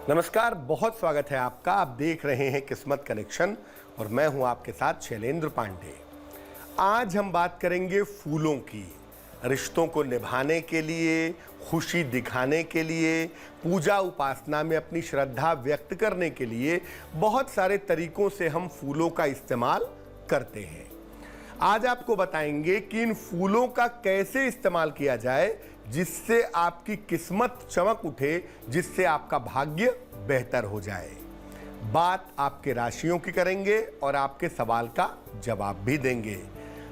नमस्कार, बहुत स्वागत है आपका। आप देख रहे हैं किस्मत कनेक्शन और मैं हूं आपके साथ शैलेंद्र पांडे। आज हम बात करेंगे फूलों की। रिश्तों को निभाने के लिए, खुशी दिखाने के लिए, पूजा उपासना में अपनी श्रद्धा व्यक्त करने के लिए बहुत सारे तरीकों से हम फूलों का इस्तेमाल करते हैं। आज आपको बताएंगे कि इन फूलों का कैसे इस्तेमाल किया जाए जिससे आपकी किस्मत चमक उठे, जिससे आपका भाग्य बेहतर हो जाए। बात आपके राशियों की करेंगे और आपके सवाल का जवाब भी देंगे।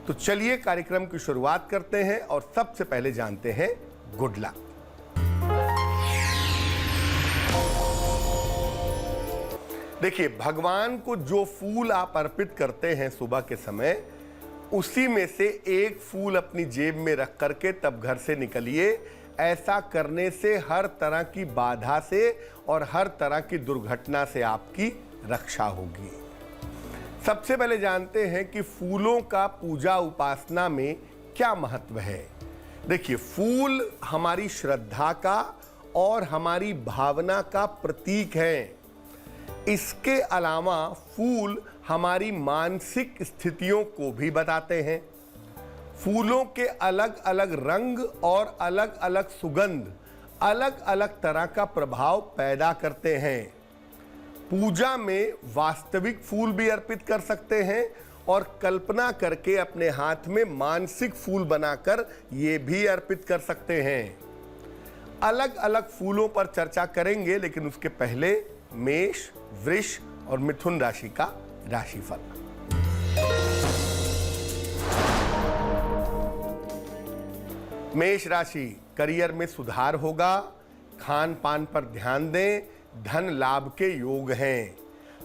तो चलिए कार्यक्रम की शुरुआत करते हैं और सबसे पहले जानते हैं गुड लक। देखिए, भगवान को जो फूल आप अर्पित करते हैं सुबह के समय, उसी में से एक फूल अपनी जेब में रख करके तब घर से निकलिए। ऐसा करने से हर तरह की बाधा से और हर तरह की दुर्घटना से आपकी रक्षा होगी। सबसे पहले जानते हैं कि फूलों का पूजा उपासना में क्या महत्व है। देखिए, फूल हमारी श्रद्धा का और हमारी भावना का प्रतीक है। इसके अलावा फूल हमारी मानसिक स्थितियों को भी बताते हैं। फूलों के अलग अलग रंग और अलग अलग सुगंध अलग अलग तरह का प्रभाव पैदा करते हैं। पूजा में वास्तविक फूल भी अर्पित कर सकते हैं और कल्पना करके अपने हाथ में मानसिक फूल बनाकर ये भी अर्पित कर सकते हैं। अलग अलग फूलों पर चर्चा करेंगे, लेकिन उसके पहले मेष, वृष और मिथुन राशि का राशिफल। मेष राशि, करियर में सुधार होगा। खान पान पर ध्यान दें। धन लाभ के योग हैं।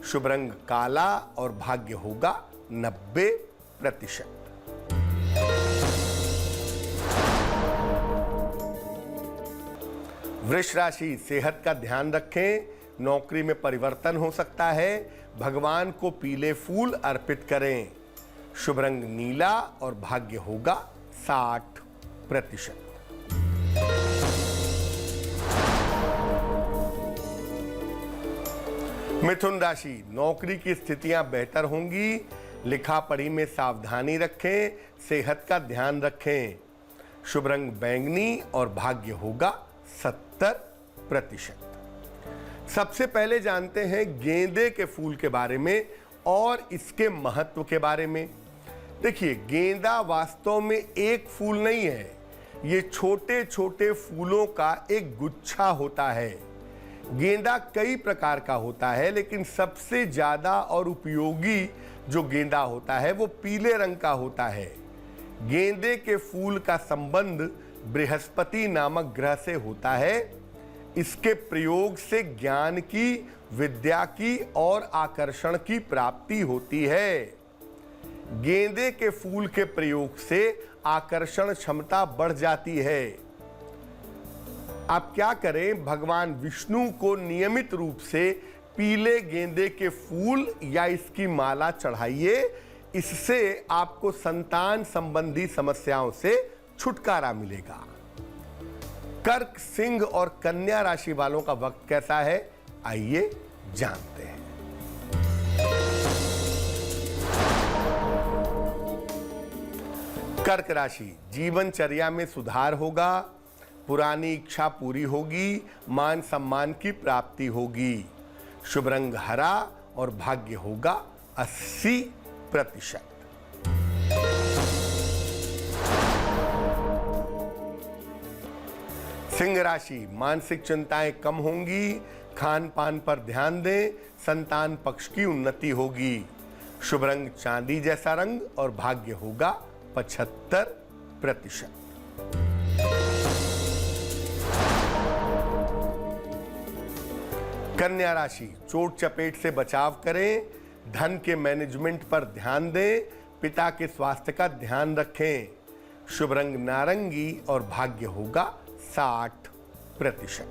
शुभ रंग काला और भाग्य होगा 90%। वृष राशि, सेहत का ध्यान रखें। नौकरी में परिवर्तन हो सकता है। भगवान को पीले फूल अर्पित करें। शुभ रंग नीला और भाग्य होगा 60%। मिथुन राशि, नौकरी की स्थितियां बेहतर होंगी। लिखा पढ़ी में सावधानी रखें। सेहत का ध्यान रखें। शुभ रंग बैंगनी और भाग्य होगा 70%। सबसे पहले जानते हैं गेंदे के फूल के बारे में और इसके महत्व के बारे में। देखिए, गेंदा वास्तव में एक फूल नहीं है, ये छोटे छोटे फूलों का एक गुच्छा होता है। गेंदा कई प्रकार का होता है, लेकिन सबसे ज्यादा और उपयोगी जो गेंदा होता है वो पीले रंग का होता है। गेंदे के फूल का संबंध बृहस्पति नामक ग्रह से होता है। इसके प्रयोग से ज्ञान की, विद्या की और आकर्षण की प्राप्ति होती है। गेंदे के फूल के प्रयोग से आकर्षण क्षमता बढ़ जाती है। आप क्या करें, भगवान विष्णु को नियमित रूप से पीले गेंदे के फूल या इसकी माला चढ़ाइए। इससे आपको संतान संबंधी समस्याओं से छुटकारा मिलेगा। कर्क, सिंह और कन्या राशि वालों का वक्त कैसा है, आइए जानते हैं। कर्क राशि, जीवनचर्या में सुधार होगा। पुरानी इच्छा पूरी होगी। मान सम्मान की प्राप्ति होगी। शुभ रंग हरा और भाग्य होगा 80%। सिंह राशि, मानसिक चिंताएं कम होंगी। खान पान पर ध्यान दें। संतान पक्ष की उन्नति होगी। शुभ रंग चांदी जैसा रंग और भाग्य होगा 75%। कन्या राशि, चोट चपेट से बचाव करें। धन के मैनेजमेंट पर ध्यान दें। पिता के स्वास्थ्य का ध्यान रखें। शुभ रंग नारंगी और भाग्य होगा 60%।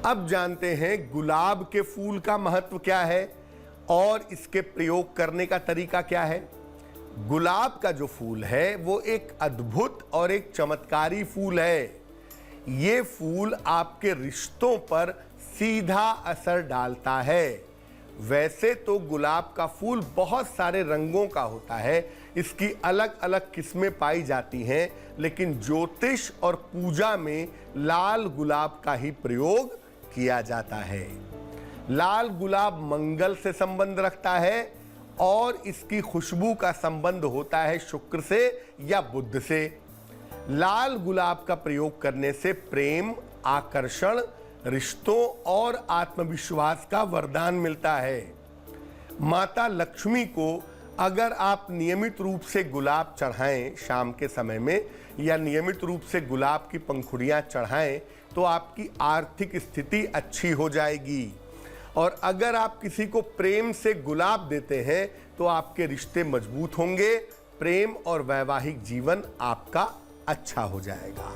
अब जानते हैं गुलाब के फूल का महत्व क्या है और इसके प्रयोग करने का तरीका क्या है। गुलाब का जो फूल है वो एक अद्भुत और एक चमत्कारी फूल है। ये फूल आपके रिश्तों पर सीधा असर डालता है। वैसे तो गुलाब का फूल बहुत सारे रंगों का होता है, इसकी अलग अलग किस्में पाई जाती हैं, लेकिन ज्योतिष और पूजा में लाल गुलाब का ही प्रयोग किया जाता है। लाल गुलाब मंगल से संबंध रखता है और इसकी खुशबू का संबंध होता है शुक्र से या बुध से। लाल गुलाब का प्रयोग करने से प्रेम, आकर्षण, रिश्तों और आत्मविश्वास का वरदान मिलता है। माता लक्ष्मी को अगर आप नियमित रूप से गुलाब चढ़ाएं शाम के समय में, या नियमित रूप से गुलाब की पंखुड़ियां चढ़ाएं, तो आपकी आर्थिक स्थिति अच्छी हो जाएगी। और अगर आप किसी को प्रेम से गुलाब देते हैं तो आपके रिश्ते मजबूत होंगे, प्रेम और वैवाहिक जीवन आपका अच्छा हो जाएगा।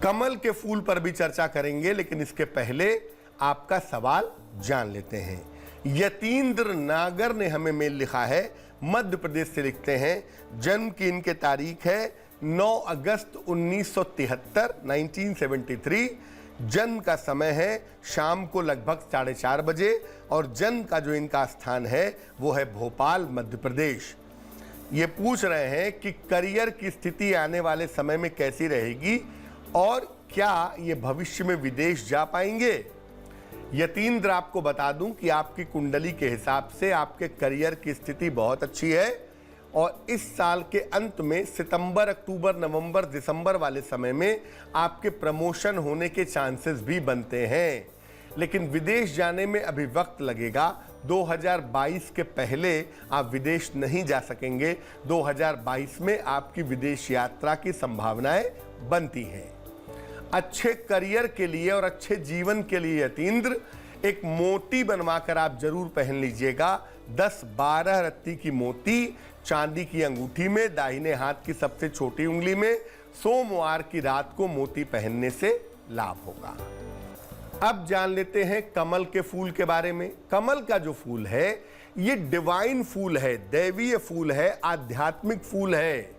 कमल के फूल पर भी चर्चा करेंगे, लेकिन इसके पहले आपका सवाल जान लेते हैं। यतीन्द्र नागर ने हमें मेल लिखा है, मध्य प्रदेश से लिखते हैं। जन्म की इनके तारीख है 9 अगस्त 1973, 1973। जन्म का समय है शाम को लगभग 4:30 बजे और जन्म का जो इनका स्थान है वो है भोपाल, मध्य प्रदेश। ये पूछ रहे हैं कि करियर की स्थिति आने वाले समय में कैसी रहेगी और क्या ये भविष्य में विदेश जा पाएंगे। यतीन्द्र, आपको बता दूं कि आपकी कुंडली के हिसाब से आपके करियर की स्थिति बहुत अच्छी है और इस साल के अंत में सितंबर, अक्टूबर, नवंबर, दिसंबर वाले समय में आपके प्रमोशन होने के चांसेस भी बनते हैं। लेकिन विदेश जाने में अभी वक्त लगेगा। 2022 के पहले आप विदेश नहीं जा सकेंगे। 2022 में आपकी विदेश यात्रा की संभावनाएं बनती हैं। अच्छे करियर के लिए और अच्छे जीवन के लिए यतीन्द्र, एक मोती बनवाकर आप जरूर पहन लीजिएगा। 10-12 रत्ती की मोती चांदी की अंगूठी में, दाहिने हाथ की सबसे छोटी उंगली में, सोमवार की रात को मोती पहनने से लाभ होगा। अब जान लेते हैं कमल के फूल के बारे में। कमल का जो फूल है ये डिवाइन फूल है, दैवीय फूल है, आध्यात्मिक फूल है।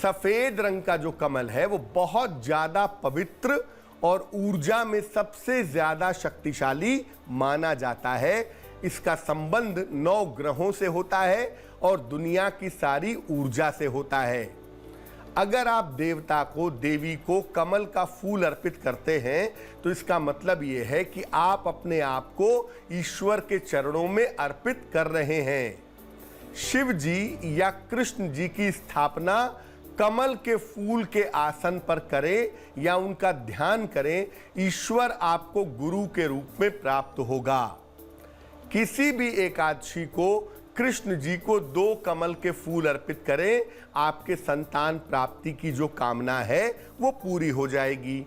सफेद रंग का जो कमल है वो बहुत ज्यादा पवित्र और ऊर्जा में सबसे ज्यादा शक्तिशाली माना जाता है। इसका संबंध 9 ग्रहों से होता है और दुनिया की सारी ऊर्जा से होता है। अगर आप देवता को, देवी को कमल का फूल अर्पित करते हैं तो इसका मतलब ये है कि आप अपने आप को ईश्वर के चरणों में अर्पित कर रहे हैं। शिव जी या कृष्ण जी की स्थापना कमल के फूल के आसन पर करें या उनका ध्यान करें, ईश्वर आपको गुरु के रूप में प्राप्त होगा। किसी भी एकादशी को कृष्ण जी को 2 कमल के फूल अर्पित करें, आपके संतान प्राप्ति की जो कामना है वो पूरी हो जाएगी।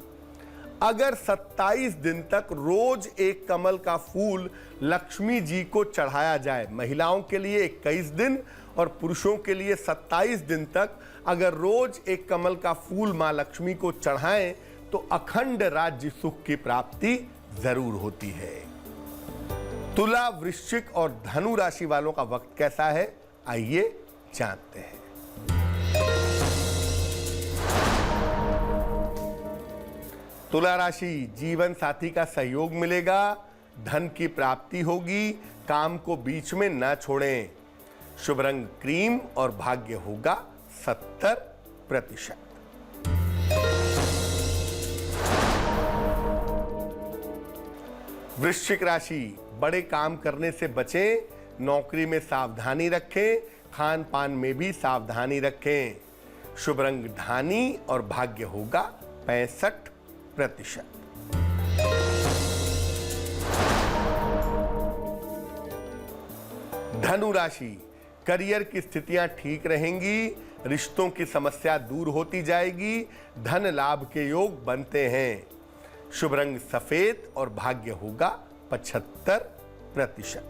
अगर 27 दिन तक रोज एक कमल का फूल लक्ष्मी जी को चढ़ाया जाए, महिलाओं के लिए 21 दिन और पुरुषों के लिए 27 दिन तक अगर रोज एक कमल का फूल मां लक्ष्मी को चढ़ाएं तो अखंड राज्य सुख की प्राप्ति जरूर होती है। तुला, वृश्चिक और धनु राशि वालों का वक्त कैसा है, आइए जानते हैं। तुला राशि, जीवन साथी का सहयोग मिलेगा, धन की प्राप्ति होगी, काम को बीच में न छोड़ें। शुभ रंग क्रीम और भाग्य होगा 70%। वृश्चिक राशि, बड़े काम करने से बचें, नौकरी में सावधानी रखें, खान पान में भी सावधानी रखें। शुभ रंग धानी और भाग्य होगा 65%। धनु राशि, करियर की स्थितियां ठीक रहेंगी, रिश्तों की समस्या दूर होती जाएगी, धन लाभ के योग बनते हैं। शुभ रंग सफेद और भाग्य होगा 75%।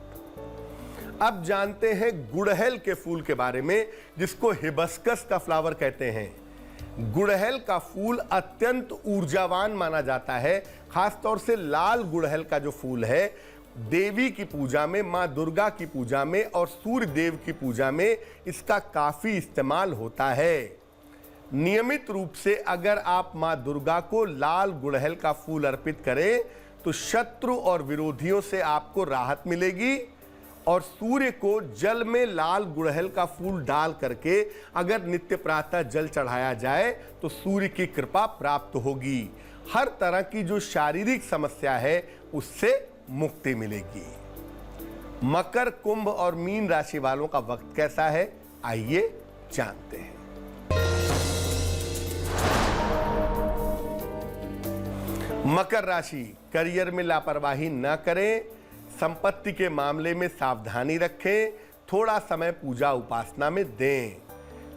अब जानते हैं गुड़हल के फूल के बारे में, जिसको हिबिस्कस का फ्लावर कहते हैं। गुड़हल का फूल अत्यंत ऊर्जावान माना जाता है। खासतौर से लाल गुड़हल का जो फूल है, देवी की पूजा में, मां दुर्गा की पूजा में और सूर्य देव की पूजा में इसका काफी इस्तेमाल होता है। नियमित रूप से अगर आप मां दुर्गा को लाल गुड़हल का फूल अर्पित करें तो शत्रु और विरोधियों से आपको राहत मिलेगी। और सूर्य को जल में लाल गुड़हल का फूल डाल करके अगर नित्य प्रातः जल चढ़ाया जाए तो सूर्य की कृपा प्राप्त होगी। हर तरह की जो शारीरिक समस्या है उससे मुक्ति मिलेगी। मकर, कुंभ और मीन राशि वालों का वक्त कैसा है, आइए जानते हैं। मकर राशि, करियर में लापरवाही न करें, संपत्ति के मामले में सावधानी रखें, थोड़ा समय पूजा उपासना में दें।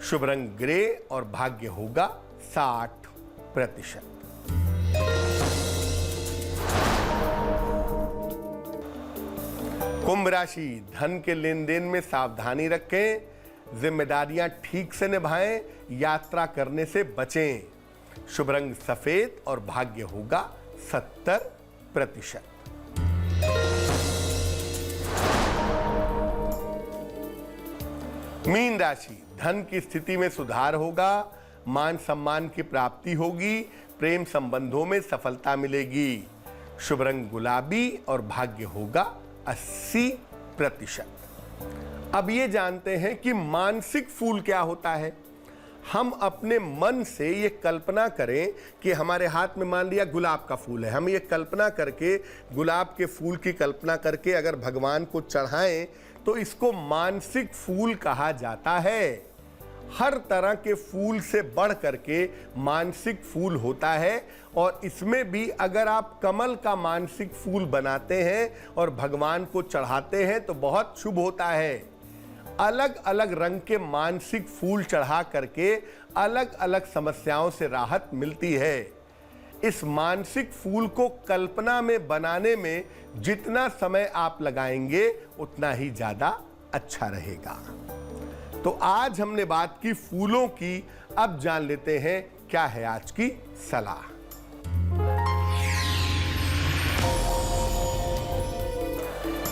शुभ रंग ग्रे और भाग्य होगा 60%। कुंभ राशि, धन के लेन देन में सावधानी रखें, जिम्मेदारियां ठीक से निभाएं, यात्रा करने से बचें। शुभ रंग सफेद और भाग्य होगा 70%। मीन राशि, धन की स्थिति में सुधार होगा, मान सम्मान की प्राप्ति होगी, प्रेम संबंधों में सफलता मिलेगी। शुभ रंग गुलाबी और भाग्य होगा 80%। अब ये जानते हैं कि मानसिक फूल क्या होता है। हम अपने मन से ये कल्पना करें कि हमारे हाथ में मान लिया गुलाब का फूल है, हम ये कल्पना करके गुलाब के फूल की कल्पना करके अगर भगवान को चढ़ाएं तो इसको मानसिक फूल कहा जाता है। हर तरह के फूल से बढ़ करके मानसिक फूल होता है और इसमें भी अगर आप कमल का मानसिक फूल बनाते हैं और भगवान को चढ़ाते हैं तो बहुत शुभ होता है। अलग अलग रंग के मानसिक फूल चढ़ा करके अलग अलग समस्याओं से राहत मिलती है। इस मानसिक फूल को कल्पना में बनाने में जितना समय आप लगाएंगे उतना ही ज्यादा अच्छा रहेगा। तो आज हमने बात की फूलों की, अब जान लेते हैं क्या है आज की सलाह।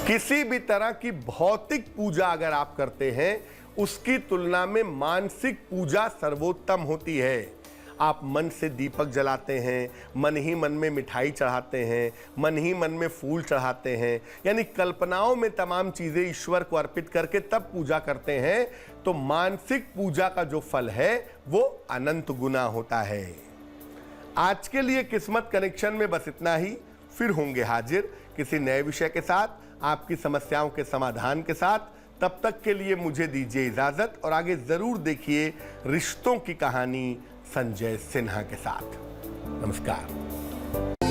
किसी भी तरह की भौतिक पूजा अगर आप करते हैं उसकी तुलना में मानसिक पूजा सर्वोत्तम होती है। आप मन से दीपक जलाते हैं, मन ही मन में मिठाई चढ़ाते हैं, मन ही मन में फूल चढ़ाते हैं, यानी कल्पनाओं में तमाम चीजें ईश्वर को अर्पित करके तब पूजा करते हैं तो मानसिक पूजा का जो फल है वो अनंत गुना होता है। आज के लिए किस्मत कनेक्शन में बस इतना ही। फिर होंगे हाजिर किसी नए विषय के साथ, आपकी समस्याओं के समाधान के साथ। तब तक के लिए मुझे दीजिए इजाजत और आगे जरूर देखिए रिश्तों की कहानी संजय सिन्हा के साथ। नमस्कार।